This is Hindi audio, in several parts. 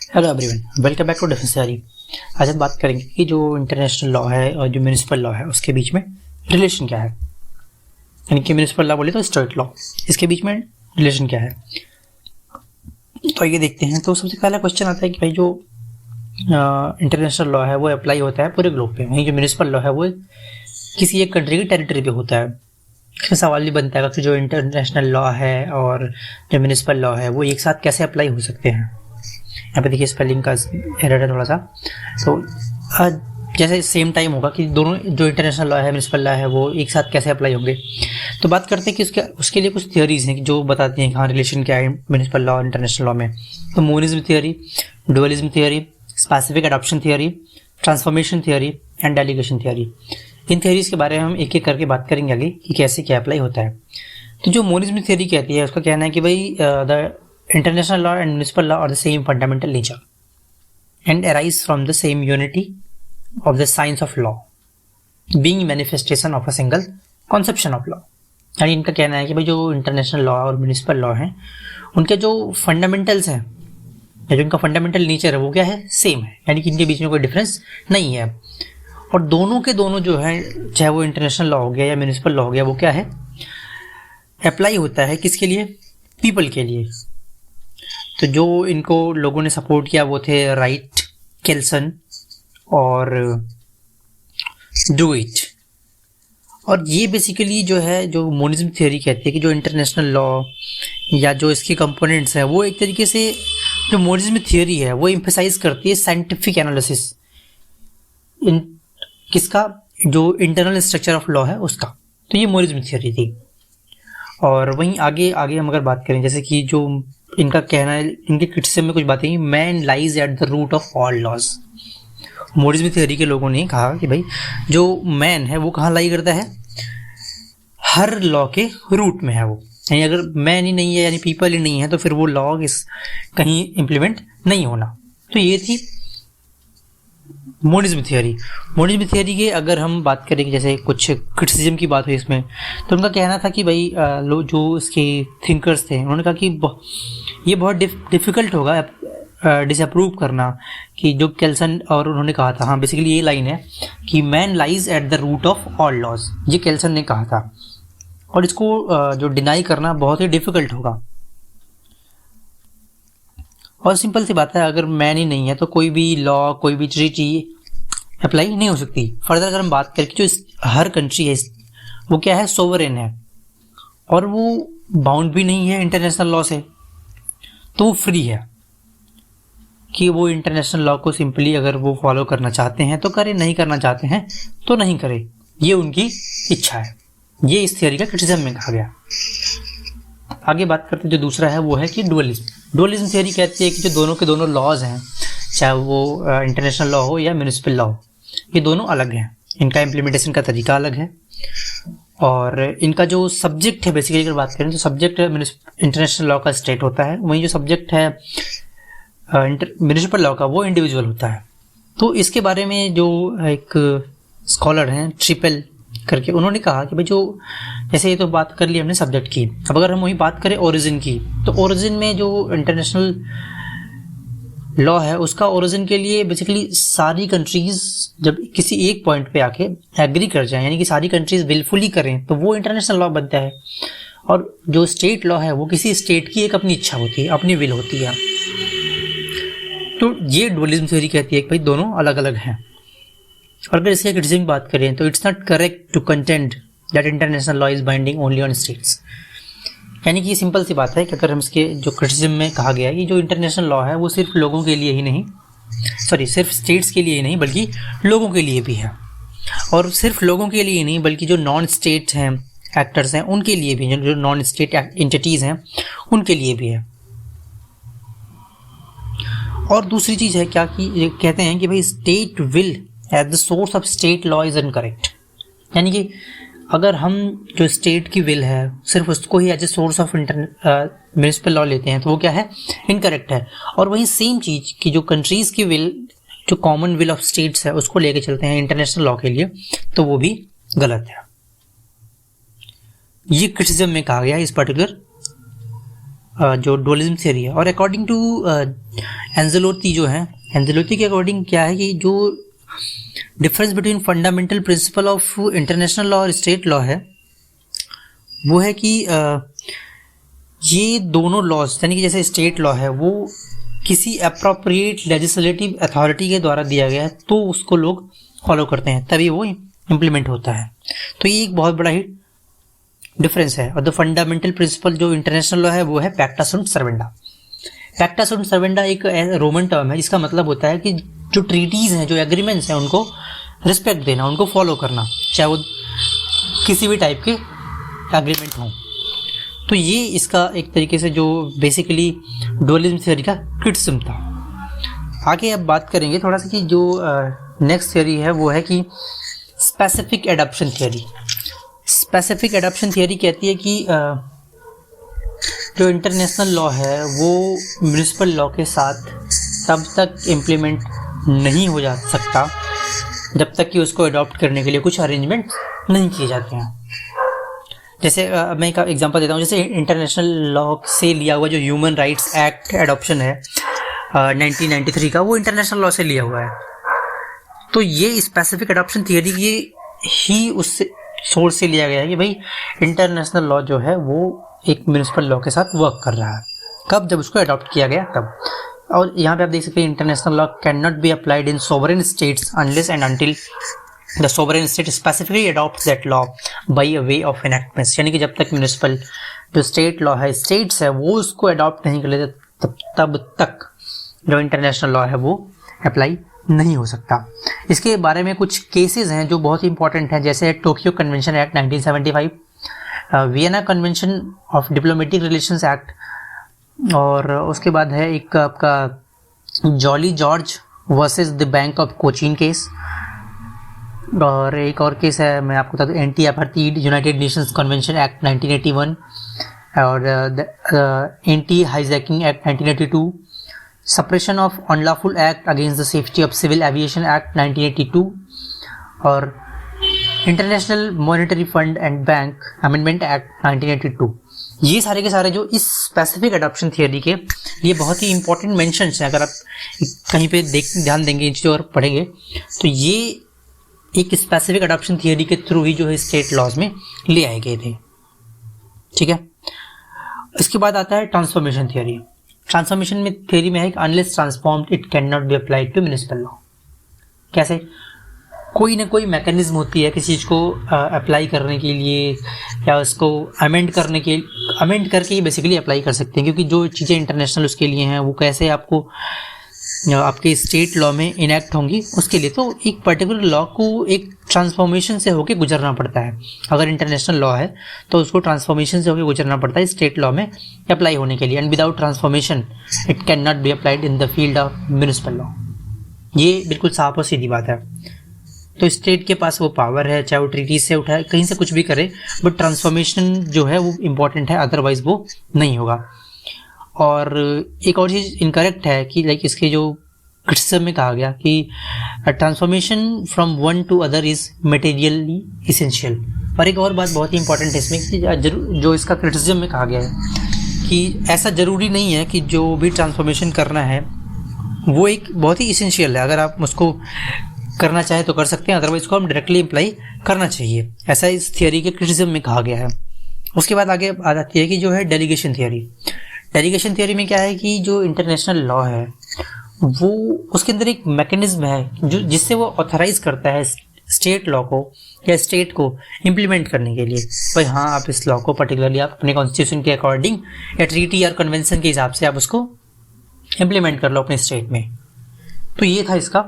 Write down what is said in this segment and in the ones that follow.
Hello everyone, welcome back to defence तैयारी। आज हम बात करेंगे कि जो इंटरनेशनल लॉ है और जो म्यूनिसिपल लॉ है उसके बीच में रिलेशन क्या है। यानी कि म्यूनिसिपल लॉ बोले तो स्टेट लॉ, इसके बीच में रिलेशन क्या है। तो ये देखते हैं। तो सबसे पहला क्वेश्चन आता है कि भाई जो इंटरनेशनल लॉ है वो अप्लाई होता है पूरे ग्लोब पे, वहीं जो म्यूनिसिपल लॉ है वो किसी एक कंट्री की टेरिटरी पे होता है। इसमें सवाल भी बनता है कि जो इंटरनेशनल लॉ है और जो म्यूनिसिपल लॉ है वो एक साथ कैसे अप्लाई हो सकते हैं। यहाँ पे देखिए स्पेलिंग का एरर है थोड़ा सा। तो जैसे सेम टाइम होगा कि दोनों जो इंटरनेशनल लॉ है म्यूनिसिपल लॉ है वो एक साथ कैसे अप्लाई होंगे। तो बात करते हैं कि उसके लिए कुछ थियोरीज हैं जो बताती हैं कि हाँ रिलेशन क्या है म्यूनिसिपल लॉ और इंटरनेशनल लॉ में। तो monism theory, dualism theory, specific adoption theory, transformation theory and delegation theory. In theories के बारे में हम एक एक करके बात करेंगे आगे कि कैसे क्या अप्लाई होता है। तो जो मोनिज्म थियोरी कहती है उसका कहना है कि भाई the international law and municipal law are the same fundamental nature and arise from the same unity of the science of law being manifestation of a single conception of law। यानी इनका कहना है कि भाई जो इंटरनेशनल लॉ और म्यूनिसिपल लॉ हैं उनके जो फंडामेंटल्स हैं या जो इनका फंडामेंटल नेचर है वो क्या है, सेम है। यानी कि इनके बीच में कोई डिफरेंस नहीं है। और दोनों के दोनों जो है, चाहे वो इंटरनेशनल लॉ हो गया या म्यूनिसिपल लॉ हो गया, वो क्या है, अप्लाई होता है किसके लिए, पीपल के लिए। तो जो इनको लोगों ने सपोर्ट किया वो थे राइट, केल्सन और डुइट। और ये बेसिकली जो है जो मोनिज्म थ्योरी कहती है कि जो इंटरनेशनल लॉ या जो इसके कंपोनेंट्स हैं वो एक तरीके से जो मोनिज्म थ्योरी है वो एम्फसाइज करती है साइंटिफिक एनालिसिस इन किसका, जो इंटरनल स्ट्रक्चर ऑफ लॉ है उसका। तो ये मोनिज्म थ्योरी थी। और वहीं आगे हम अगर बात करें, जैसे कि जो इनका कहना है, इनके क्रिटिसिज्म में कुछ बातें, man lies at the root of all laws. Monism theory के लोगों ने कहा कि भाई जो मैन है वो कहाँ लाई करता है, हर लॉ के रूट में है वो। यानी अगर मैन ही नहीं है यानी पीपल ही नहीं है तो फिर वो लॉ कहीं इम्प्लीमेंट नहीं होना। तो ये थी मोनिज्म थ्योरी। मोनिज्म थ्योरी के अगर हम बात करें, जैसे कुछ क्रिटिसिज्म की बात हुई इसमें, तो उनका कहना था कि भाई जो इसके थिंकर्स थे उन्होंने कहा कि ये बहुत डिफ़िकल्ट होगा डिसअप्रूव करना कि जो केल्सन, और उन्होंने कहा था, हाँ बेसिकली ये लाइन है कि man lies at the root of all laws, ये केल्सन ने कहा था। और इसको जो डिनाई करना बहुत ही डिफ़िकल्ट होगा। और सिंपल सी बात है, अगर मैन ही नहीं है तो कोई भी लॉ, कोई भी ट्रीटी अप्लाई नहीं हो सकती। फर्दर अगर हम बात करें कि जो हर कंट्री है वो क्या है, सोवरेन है और वो बाउंड भी नहीं है इंटरनेशनल लॉ से, तो वो फ्री है कि वो इंटरनेशनल लॉ को सिंपली अगर वो फॉलो करना चाहते हैं तो करें, नहीं करना चाहते हैं तो नहीं करें, ये उनकी इच्छा है। ये इस थियोरी का क्रिटिसिज्म में कहा गया। आगे बात करते हैं जो दूसरा है वो है कि डुअलिज्म। डुअलिज्म थियोरी कहती है कि जो दोनों के दोनों लॉज हैं, चाहे वो इंटरनेशनल लॉ हो या म्यूनिसिपल लॉ हो, ये दोनों अलग हैं, इनका इम्प्लीमेंटेशन का तरीका अलग है। और इनका जो सब्जेक्ट है, बेसिकली अगर बात करें तो सब्जेक्ट इंटरनेशनल लॉ का स्टेट होता है, वहीं जो सब्जेक्ट है म्यूनिसिपल लॉ का वो इंडिविजुअल होता है। तो इसके बारे में जो एक स्कॉलर हैं ट्रिपल करके, उन्होंने कहा कि भाई जो, जैसे ये तो बात कर ली हमने सब्जेक्ट की, अब अगर हम वही बात करें ओरिजिन की, तो ओरिजिन में जो इंटरनेशनल लॉ है उसका ओरिजिन के लिए बेसिकली सारी कंट्रीज जब किसी एक पॉइंट पे आके एग्री कर जाएं, यानी कि सारी कंट्रीज विलफुली करें, तो वो इंटरनेशनल लॉ बनता है। और जो स्टेट लॉ है वो किसी स्टेट की एक अपनी इच्छा होती है, अपनी विल होती है। तो ये डुअलिज्म थ्योरी कहती है कि भाई दोनों अलग अलग हैं। और अगर इसके क्रिटिसिज्म की बात करें तो it's not correct to contend that international law is binding only on states. यानी कि सिंपल सी बात है कि अगर हम इसके जो क्रिटिसिज्म में कहा गया है कि जो इंटरनेशनल लॉ है वो सिर्फ लोगों के लिए ही नहीं, सिर्फ स्टेट्स के लिए ही नहीं बल्कि लोगों के लिए भी है। और सिर्फ लोगों के लिए ही नहीं बल्कि जो नॉन स्टेट हैं, एक्टर्स हैं, उनके लिए भी, जो नॉन स्टेट एंटिटीज़ हैं उनके लिए भी है। और दूसरी चीज़ है क्या कि कहते हैं कि भाई state will at the source of state law is incorrect. यानी कि अगर हम जो स्टेट की विल है सिर्फ उसको ही as a source of municipal law लेते हैं तो वो क्या है, इनकरेक्ट है। और वहीं सेम चीज़ की जो कंट्रीज़ की विल, जो कॉमन विल ऑफ स्टेट्स है, उसको लेके चलते हैं इंटरनेशनल लॉ के लिए, तो वो भी गलत है। ये क्रिटिसिज्म में कहा गया इस पर्टिकुलर जो डुअलिज्म थियरी है। और अकॉर्डिंग टू एंजेलोती जो है, एंजेलोती के अकॉर्डिंग क्या है कि जो difference between fundamental principle of international law और स्टेट लॉ है वो है कि ये दोनों लॉज, यानी कि जैसे स्टेट लॉ है वो किसी अप्रोप्रिएट लेजिस्लेटिव अथॉरिटी के द्वारा दिया गया है तो उसको लोग फॉलो करते हैं, तभी वो इम्प्लीमेंट होता है। तो ये एक बहुत बड़ा ही डिफरेंस है। और द फंडामेंटल प्रिंसिपल जो इंटरनेशनल लॉ है वो है पैक्टा सुंट सर्वेंडा। पैक्टा सुंट सर्वेंडा एक रोमन टर्म है जिसका मतलब होता है कि जो ट्रीटीज हैं, जो एग्रीमेंट्स हैं, उनको रिस्पेक्ट देना, उनको फॉलो करना, चाहे वो किसी भी टाइप के एग्रीमेंट हों। तो ये इसका एक तरीके से जो बेसिकली डुअलिज्म थ्योरी का क्रिटिसिज्म था। आगे अब बात करेंगे थोड़ा सा कि जो नेक्स्ट थ्योरी है वो है कि specific adoption theory. Specific adoption theory कहती है कि जो इंटरनेशनल लॉ है वो म्युनिसिपल लॉ के साथ तब तक इम्प्लीमेंट नहीं हो जा सकता जब तक कि उसको अडॉप्ट करने के लिए कुछ अरेंजमेंट नहीं किए जाते हैं। जैसे मैं एक एग्जांपल देता हूँ, जैसे इंटरनेशनल लॉ से लिया हुआ जो ह्यूमन राइट्स एक्ट एडॉप्शन है 1993 का, वो इंटरनेशनल लॉ से लिया हुआ है। तो ये स्पेसिफिक एडॉप्शन थियरी ही उस सोर्स से लिया गया है कि भाई इंटरनेशनल लॉ जो है वो एक म्युनिसिपल लॉ के साथ वर्क कर रहा है। कब? जब उसको अडॉप्ट किया गया तब। और यहाँ पे आप देख सकते हैं international law can not be applied in sovereign states unless and until the sovereign state specifically adopts that law by a way of enactment. यानी कि जब तक म्युनिसिपल जो स्टेट लॉ है, स्टेट्स है, वो उसको अडॉप्ट नहीं कर लेते तब तक जो इंटरनेशनल लॉ है वो अप्लाई नहीं हो सकता। इसके बारे में कुछ केसेस हैं जो बहुत ही इंपॉर्टेंट हैं, जैसे Tokyo convention act 1975, Vienna convention of diplomatic relations act, और उसके बाद है एक आपका Jolly George versus the bank of Cochin case, और एक और केस है मैं आपको बता दूं anti apartheid United Nations convention act 1981, और anti hijacking act 1982, suppression of unlawful act against the safety of civil aviation act 1982, और international monetary fund and bank amendment act 1982। ये सारे के सारे जो इस स्पेसिफिक एडॉप्शन थियरी के लिए बहुत ही इंपॉर्टेंट मेंशंस हैं। अगर आप कहीं पे ध्यान देंगे इन चीज़ों और पढ़ेंगे तो ये एक स्पेसिफिक एडॉप्शन थियरी के थ्रू ही जो है स्टेट लॉज में ले आए गए थे। ठीक है, इसके बाद आता है ट्रांसफॉर्मेशन थियरी। ट्रांसफॉर्मेशन में थियरी में है कि unless transformed it can not be applied to municipal law. कैसे? कोई ना कोई मैकेनिज्म होती है किसी चीज़ को अप्लाई करने के लिए या उसको अमेंड करके ही बेसिकली अप्लाई कर सकते हैं, क्योंकि जो चीज़ें इंटरनेशनल उसके लिए हैं वो कैसे आपको आपके स्टेट लॉ में इनैक्ट होंगी उसके लिए तो एक पर्टिकुलर लॉ को एक ट्रांसफॉर्मेशन से होकर गुजरना पड़ता है। अगर इंटरनेशनल लॉ है तो उसको ट्रांसफॉर्मेशन से होकर गुजरना पड़ता है स्टेट लॉ में अप्लाई होने के लिए, and without transformation it can not be applied in the field of municipal law. ये बिल्कुल साफ और सीधी बात है। तो स्टेट के पास वो पावर है, चाहे वो ट्रीटी से उठाए, कहीं से कुछ भी करे, बट ट्रांसफॉर्मेशन जो है वो इम्पॉर्टेंट है, अदरवाइज वो नहीं होगा। और एक और चीज़ इनकरेक्ट है कि लाइक इसके जो क्रिटिसिज्म में कहा गया कि transformation from one two other is materially essential. और एक और बात बहुत ही इंपॉर्टेंट है इसमें कि जो इसका क्रिटिसिज्म में कहा गया है कि ऐसा ज़रूरी नहीं है कि जो भी ट्रांसफॉर्मेशन करना है वो एक बहुत ही इसेंशियल है। अगर आप उसको करना चाहें तो कर सकते हैं, अदरवाइज को हम डायरेक्टली अप्लाई करना चाहिए, ऐसा इस थियरी के क्रिटिसिज्म में कहा गया है। उसके बाद आगे आ जाती है कि जो है डेलीगेशन थियरी। डेलीगेशन थियरी में क्या है कि जो इंटरनेशनल लॉ है वो उसके अंदर एक मैकेनिज्म है जो जिससे वो ऑथराइज करता है स्टेट लॉ को या स्टेट को इम्प्लीमेंट करने के लिए। भाई हाँ, आप इस लॉ को पर्टिकुलरली आप अपने कॉन्स्टिट्यूशन के अकॉर्डिंग या ट्रीटी या कन्वेंशन के हिसाब से आप उसको इम्प्लीमेंट कर लो अपने स्टेट में। तो ये था इसका,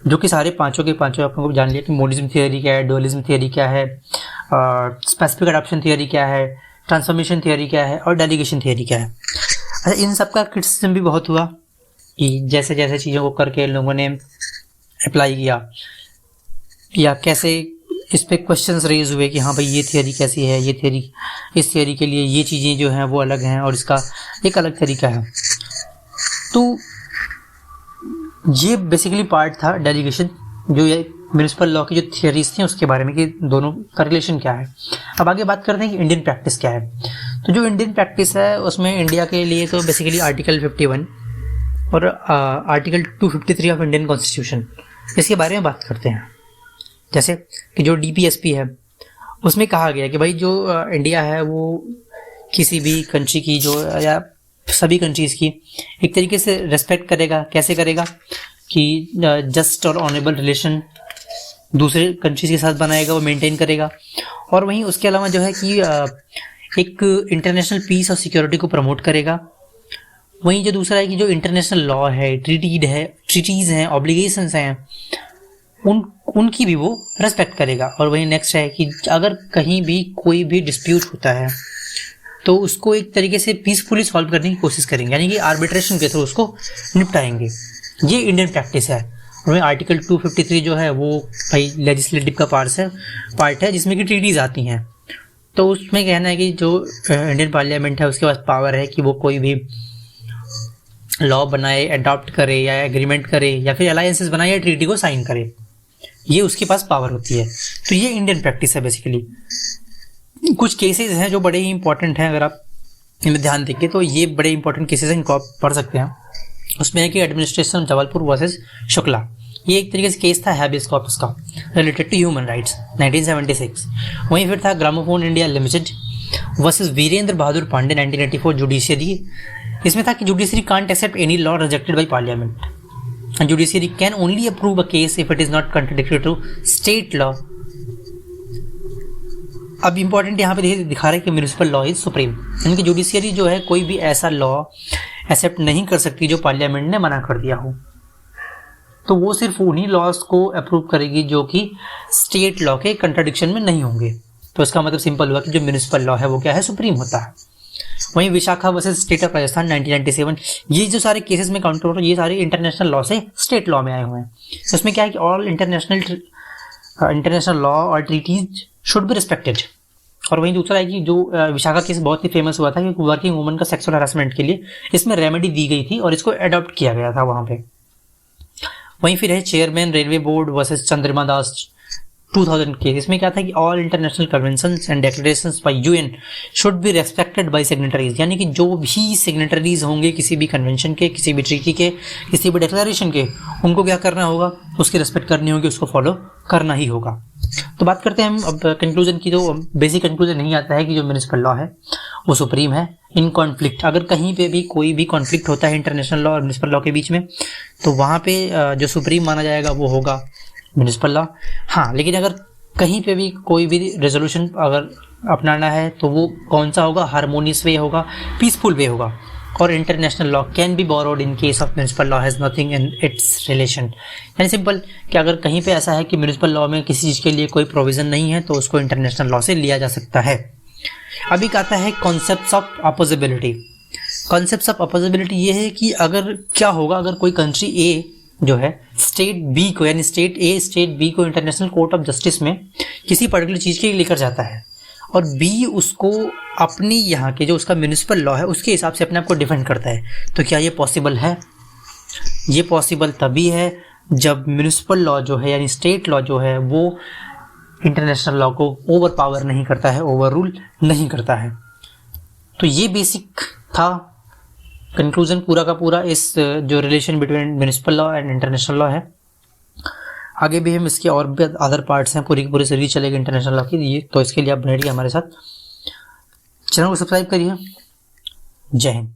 जो कि सारे पांचों के पांचों आप लोगों को जान लिया कि मोडिज्म थियरी क्या है, डुअलिज्म थियरी क्या है, स्पेसिफिक एडॉप्शन थियरी क्या है, ट्रांसफॉर्मेशन थियरी क्या है और डेलीगेशन थियरी क्या है। अच्छा, इन सब का क्रिटिसिज्म भी बहुत हुआ कि जैसे जैसे चीज़ों को करके लोगों ने अप्लाई किया या कैसे इस पे क्वेश्चंस रेज हुए कि हाँ भाई ये थियरी कैसी है, ये थियरी, इस थियरी के लिए ये चीज़ें जो हैं वो अलग हैं और इसका एक अलग तरीका है। तो ये बेसिकली पार्ट था डेलीगेशन, जो ये म्युनिसिपल लॉ की जो थियरीज थी उसके बारे में कि दोनों का रिलेशन क्या है। अब आगे बात करते हैं कि इंडियन प्रैक्टिस क्या है। तो जो इंडियन प्रैक्टिस है उसमें इंडिया के लिए तो बेसिकली आर्टिकल 51 और आर्टिकल 253 ऑफ इंडियन कॉन्स्टिट्यूशन, इसके बारे में बात करते हैं। जैसे कि जो DPSP है उसमें कहा गया कि भाई जो इंडिया है वो किसी भी कंट्री की जो या सभी कंट्रीज़ की एक तरीके से रेस्पेक्ट करेगा। कैसे करेगा कि जस्ट और ऑनरेबल रिलेशन दूसरे कंट्रीज़ के साथ बनाएगा, वो मेंटेन करेगा। और वहीं उसके अलावा जो है कि एक इंटरनेशनल पीस और सिक्योरिटी को प्रमोट करेगा। वहीं जो दूसरा है कि जो इंटरनेशनल लॉ है, ट्रीटीज़ हैं, ऑब्लिगेशंस हैं, उनकी भी वो रेस्पेक्ट करेगा। और वहीं नेक्स्ट है कि अगर कहीं भी कोई भी डिस्प्यूट होता है तो उसको एक तरीके से पीसफुली सॉल्व करने की कोशिश करेंगे, यानी कि आर्बिट्रेशन के थ्रू उसको निपटाएंगे। ये इंडियन प्रैक्टिस है। और वहीं आर्टिकल 253 जो है वो भाई लेजिस्लेटिव का पार्ट है जिसमें कि ट्रीटीज़ आती हैं। तो उसमें कहना है कि जो इंडियन पार्लियामेंट है उसके पास पावर है कि वो कोई भी लॉ बनाए, अडॉप्ट करे या एग्रीमेंट करे या फिर अलायंसेस बनाए या ट्रीटी को साइन करे, ये उसके पास पावर होती है। तो ये इंडियन प्रैक्टिस है बेसिकली। कुछ केसेस हैं जो बड़े ही इंपॉर्टेंट हैं, अगर आप इनमें ध्यान देंगे तो ये बड़े इंपॉर्टेंट केसेस हैं, इनको आप पढ़ सकते हैं। उसमें है कि एडमिनिस्ट्रेशन जबलपुर वर्सेस शुक्ला, ये एक तरीके से केस था हैबियस कॉर्पस का रिलेटेड टू ह्यूमन राइट्स 1976। वहीं फिर था Gramophone India Limited versus Virendra Bahadur Pandey 1984 judiciary. इसमें था कि judiciary can't accept any law rejected by parliament and judiciary can only approve a case if it is not contradictory to state law. अब इंपॉर्टेंट यहाँ पे दिखा रहे हैं कि म्यूनिसिपल लॉ इज सुप्रीम, यानी कि जुडिशियरी जो है कोई भी ऐसा लॉ एक्सेप्ट नहीं कर सकती जो पार्लियामेंट ने मना कर दिया हो। तो वो सिर्फ उन्हीं लॉज को अप्रूव करेगी जो कि स्टेट लॉ के कंट्राडिक्शन में नहीं होंगे। तो इसका मतलब सिंपल हुआ कि जो म्यूनिसिपल लॉ है वो क्या है, सुप्रीम होता है। वहीं Vishakha versus state of Rajasthan 1997, ये जो सारे केसेस में काउंटर हो रहे हैं ये सारे इंटरनेशनल लॉ से स्टेट लॉ में आए हुए हैं। इसमें क्या है कि ऑल इंटरनेशनल लॉ और ट्रीटीज शुड बी रिस्पेक्टेड। और वहीं दूसरा है कि जो विशाखा केस बहुत ही फेमस हुआ था कि वर्किंग वुमन का सेक्सुअल हरासमेंट के लिए इसमें रेमेडी दी गई थी और इसको अडॉप्ट किया गया था वहाँ पे। वहीं फिर है चेयरमैन रेलवे बोर्ड वर्सेस चंद्रमा दास 2000 केस। इसमें क्या था कि all international conventions and declarations by UN should be respected by signatories, यानी कि जो भी सिग्नेटरीज होंगे किसी भी कन्वेंशन के, किसी भी ट्रीटी के, किसी भी डिक्लेरेशन के, उनको क्या करना होगा, उसकी रेस्पेक्ट करनी होगी, उसको फॉलो करना ही होगा। तो बात करते हैं हम अब कंक्लूजन की। तो बेसिक कंक्लूजन नहीं आता है कि जो म्युनिसिपल लॉ है वो सुप्रीम है इन कॉन्फ्लिक्ट। अगर कहीं पे भी कोई भी कॉन्फ्लिक्ट होता है इंटरनेशनल लॉ और म्युनिसिपल लॉ के बीच में तो वहाँ पे जो सुप्रीम माना जाएगा वो होगा म्युनिसिपल लॉ। हाँ, लेकिन अगर कहीं पे भी कोई भी रेजोल्यूशन अगर अपनाना है तो वो कौन सा होगा, हार्मोनियस वे होगा, पीसफुल वे होगा। और international law can be borrowed in case of municipal law has nothing in its relation. यानी सिंपल कि अगर कहीं पे ऐसा है कि म्युनिसिपल लॉ में किसी चीज़ के लिए कोई प्रोविज़न नहीं है तो उसको इंटरनेशनल लॉ से लिया जा सकता है। अभी आता है कॉन्सेप्ट्स ऑफ अपोजिबिलिटी। कॉन्सेप्ट्स ऑफ अपोजिबिलिटी ये है कि अगर क्या होगा अगर कोई कंट्री ए जो है स्टेट बी को, यानी स्टेट ए स्टेट बी को इंटरनेशनल कोर्ट ऑफ जस्टिस में किसी पर्टिकुलर चीज़ के लिए लेकर जाता है और बी उसको अपनी यहाँ के जो उसका म्युनिसिपल लॉ है उसके हिसाब से अपने आप को डिफेंड करता है, तो क्या ये पॉसिबल है? ये पॉसिबल तभी है जब म्युनिसिपल लॉ जो है यानी स्टेट लॉ जो है वो इंटरनेशनल लॉ को ओवर पावर नहीं करता है, ओवर रूल नहीं करता है। तो ये बेसिक था कंक्लूजन पूरा का पूरा इस जो relation between municipal law and international law है। आगे भी हम इसके और भी अदर पार्ट्स हैं, पूरी सीरीज चलेगी इंटरनेशनल लॉ की, ये तो इसके लिए आप बने रहिए हमारे साथ। चैनल को सब्सक्राइब करिए। जय हिंद।